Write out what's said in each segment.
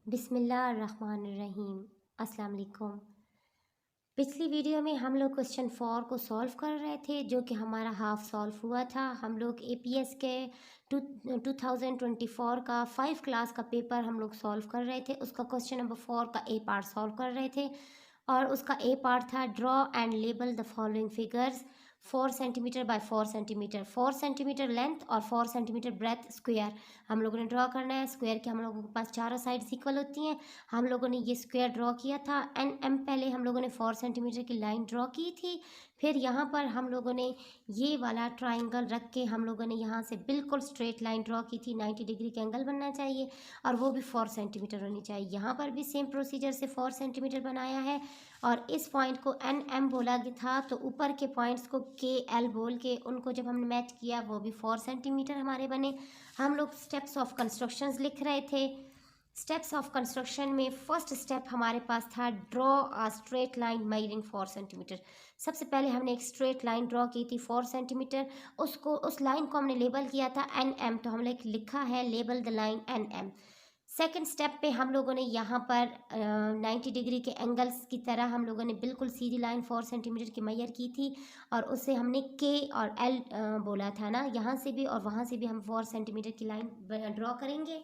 बिस्मिल्लाहिर्रहमानिर्रहीम। अस्सलाम वालेकुम। पिछली वीडियो में हम लोग क्वेश्चन 4 को सॉल्व कर रहे थे, जो कि हमारा हाफ सॉल्व हुआ था। हम लोग एपीएस के 2024 का 5 क्लास का पेपर हम लोग सॉल्व कर रहे थे। उसका क्वेश्चन नंबर 4 का ए पार्ट सॉल्व कर रहे थे और उसका ए पार्ट था draw and label the following figures 4 centimetre bye 4 centimetre, 4 centimetre length और 4 सेंटीमीटर ब्रेथ स्क्वायर हम लोगों ने ड्रॉ करना है। स्क्वायर के हम लोगों के पास चारों साइड्स इक्वल होती हैं। हम लोगों ने ये स्क्वायर ड्रॉ किया था। एन पहले हम लोगों ने 4 सेंटीमीटर की लाइन ड्रॉ की थी। फिर यहाँ पर हम लोगों ने ये वाला ट्राइंगल रख के हम लोगों ने यहाँ से बिल्कुल स्ट्रेट लाइन ड्रॉ की थी। 90 डिग्री का एंगल बनना चाहिए और वो भी 4 सेंटीमीटर होनी चाहिए। यहाँ पर भी सेम प्रोसीजर से 4 सेंटीमीटर बनाया है और इस पॉइंट को एम बोला गया था, तो ऊपर के पॉइंट्स को एल बोल के उनको जब हमने मैच किया वो भी 4 सेंटीमीटर हमारे बने। हम लोग स्टेप्स ऑफ कंस्ट्रक्शंस लिख रहे थे। स्टेप्स ऑफ कंस्ट्रक्शन में फर्स्ट स्टेप हमारे पास था draw a straight line measuring 4 centimetre. सबसे पहले हमने एक स्ट्रेट लाइन ड्रॉ की थी 4 सेंटीमीटर। उस लाइन को हमने लेबल किया था एम, तो हमने लिखा है label the line m. Second step पे हम लोगों ने यहाँ पर 90 डिग्री के एंगल्स की तरह हम लोगों ने बिल्कुल सीधी लाइन 4 सेंटीमीटर की मैयर की थी और उससे हमने के और एल बोला था ना, यहाँ से भी और वहाँ से भी हम 4 सेंटीमीटर की लाइन ड्रॉ करेंगे।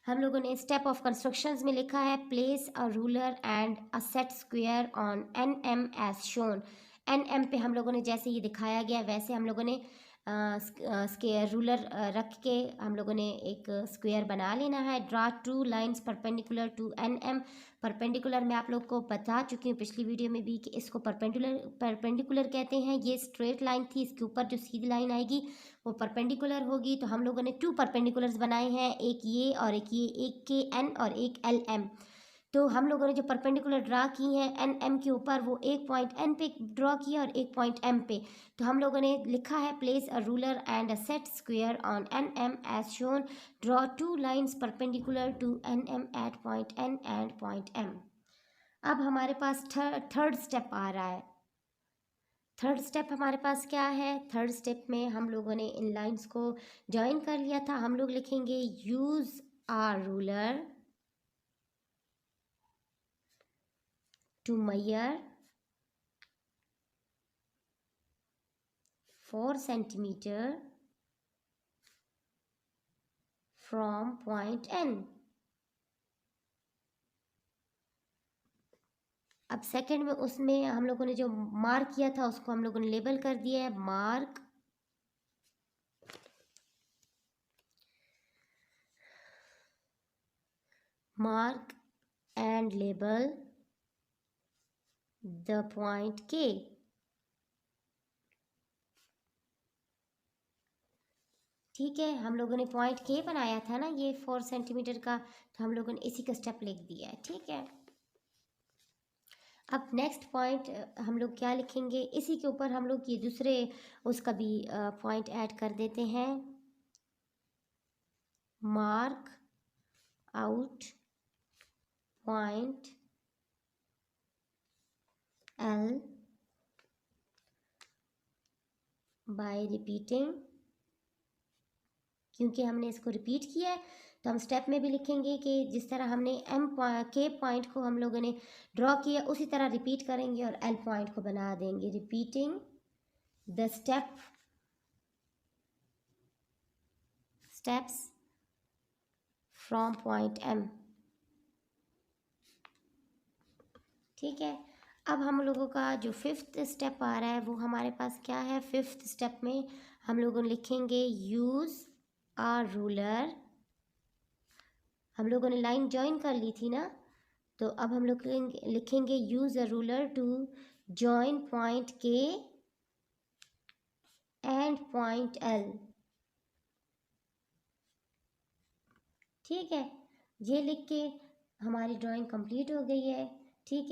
हम लोगों ने स्टेप ऑफ कंस्ट्रक्शंस में लिखा है place a ruler and a set square on m as shown. M पे हम लोगों ने जैसे ये दिखाया गया वैसे हम लोगों ने स्क्वायर रूलर रख के हम लोगों ने एक स्क्वायर बना लेना है। Draw 2 lines perpendicular to m. Perpendicular मैं आप लोग को बता चुकी हूँ पिछली वीडियो में भी कि इसको परपेंडिकुलर कहते हैं। ये स्ट्रेट लाइन थी, इसके ऊपर जो सीधी लाइन आएगी वो परपेंडिकुलर होगी। तो हम लोगों ने 2 परपेंडिकुलर्स बनाए हैं, एक ये और एक ये, एक के एन और एक एल एम। तो हम लोगों ने जो परपेंडिकुलर ड्रा की हैं एम के ऊपर, वो एक पॉइंट एन पे ड्रॉ किया और एक पॉइंट एम पे। तो हम लोगों ने लिखा है place a ruler and a set square on m as shown. Draw 2 lines perpendicular to m at point n and point m. अब हमारे पास थर्ड स्टेप आ रहा है। थर्ड स्टेप हमारे पास क्या है? थर्ड स्टेप में हम लोगों ने इन लाइंस को ज्वाइन कर लिया था। हम लोग लिखेंगे use a ruler to measure 4 centimetre from point n. अब सेकंड में उसमें हम लोगों ने जो मार्क किया था उसको हम लोगों ने लेबल कर दिया है mark and label the point के। ठीक है, हम लोगों ने पॉइंट के बनाया था ना ये 4 सेंटीमीटर का, तो हम लोगों ने इसी का स्टेप लिख दिया है। ठीक है, अब नेक्स्ट पॉइंट हम लोग क्या लिखेंगे? इसी के ऊपर हम लोग ये दूसरे उसका भी पॉइंट ऐड कर देते हैं। Mark out point L by repeating. क्योंकि हमने इसको रिपीट किया है तो हम स्टेप में भी लिखेंगे कि जिस तरह हमने के पॉइंट को हम लोगों ने ड्रॉ किया उसी तरह रिपीट करेंगे और एल पॉइंट को बना देंगे। Repeating the steps from point m. ठीक है, अब हम लोगों का जो फिफ्थ स्टेप आ रहा है वो हमारे पास क्या है? फिफ्थ स्टेप में हम लोग लिखेंगे यूज आ रूलर। हम लोगों ने लाइन ज्वाइन कर ली थी ना, तो अब हम लोग लिखेंगे use a ruler to join point k and point l. ठीक है, ये लिख के हमारी ड्राइंग कंप्लीट हो गई है। ठीक है।